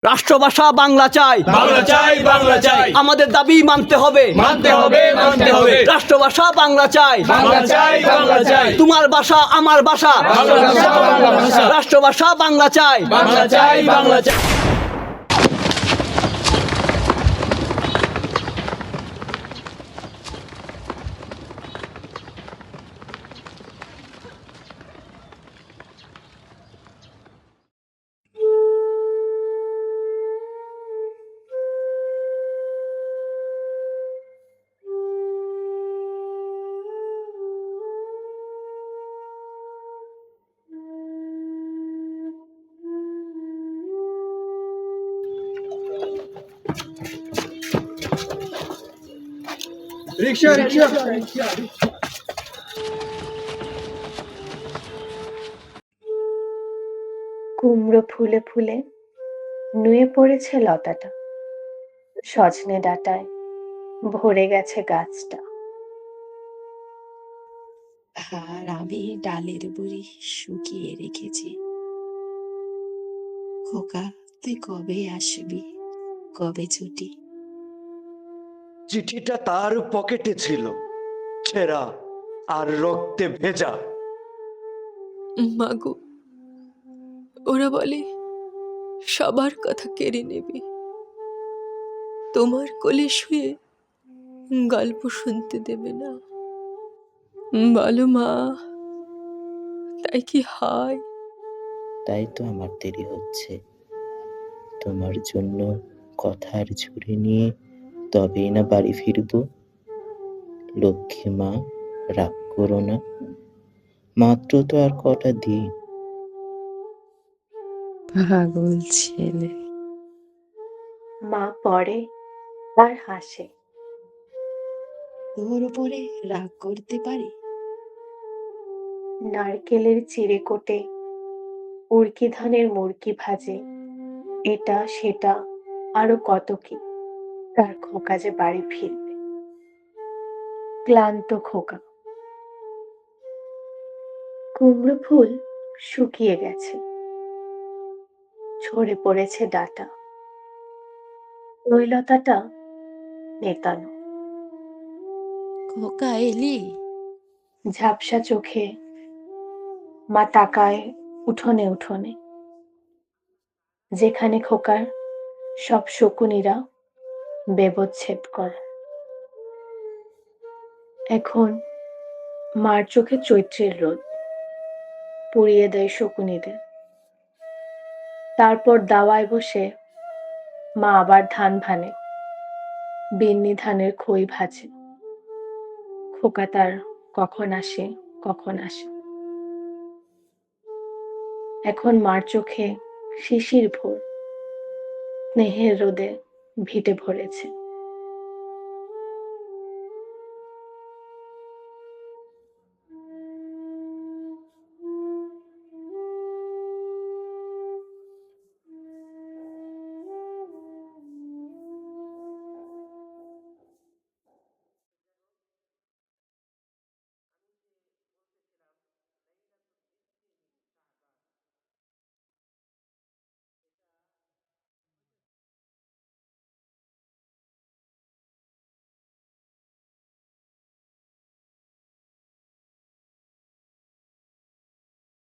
রাষ্ট্রভাষা বাংলা চাই, বাংলা চাই, বাংলা চাই, আমাদের দাবি মানতে হবে, মানতে হবে, মানতে হবে। রাষ্ট্রভাষা বাংলা চাই, বাংলা চাই, বাংলা চাই, তোমার ভাষা আমার ভাষা, বাংলা ভাষা, বাংলা ভাষা। রাষ্ট্রভাষা বাংলা চাই, বাংলা চাই, বাংলা চাই। রিকশা, রিকশা। কুমড়ো ফুলে ফুলে নুয়ে পড়েছে লতাটা, সজনে ডাঁটায় ভরে গেছে গাছটা। আর আমি ডালের বড়ি শুকিয়ে রেখেছি। খোকা, তুই কবে আসবি? কবে ছুটি? চিঠিটা তার পকেটে ছিল, ছেঁড়া আর রক্তে ভেজা। মাগো, ওরা বলে সবার কথা কেড়ে নেবে, তোমার কোলে শুয়ে গল্প শুনতে দেবে না। বলো মা, তাই কি হয়? তাই তো আমার দেরি হচ্ছে। তোমার জন্য কথার ঝুড়ি নিয়ে তবেই না বাড়ি ফিরবো। লক্ষ্মী মা, রাগ করো না, মাত্র তো আর কটা দিন। পাগল ছেলে। মা পড়ে আর হাসে। তোর উপরে রাগ করতে পারি? নারকেলের চিড়ে কোটে, উড়কি ধানের মুরকি ভাজে, এটা সেটা আরো কত কি। তার খোকা যে বাড়ি ফিরবে, ক্লান্ত খোকা। কুমড়ো ফুল শুকিয়ে গেছে, ঝরে পড়েছে ডাটা। ওই লতাটা নেতানো। খোকা, এলি? ঝাপসা চোখে মা তাকায় উঠোনে উঠোনে, যেখানে খোকার সব শকুনিরা ব্যবচ্ছেদ করে। এখন মার চোখে চৈত্রের রোদ পুড়িয়ে দেয় শকুনিদের। তারপর দাওয়ায় বসে মা আবার ধান ভানে, বিন্নি ধানের খই ভাজে। খোকা তার কখন আসে কখন আসে। এখন মার চোখে শিশির ভোর স্নেহের রোদে ভিটে ভরেছে।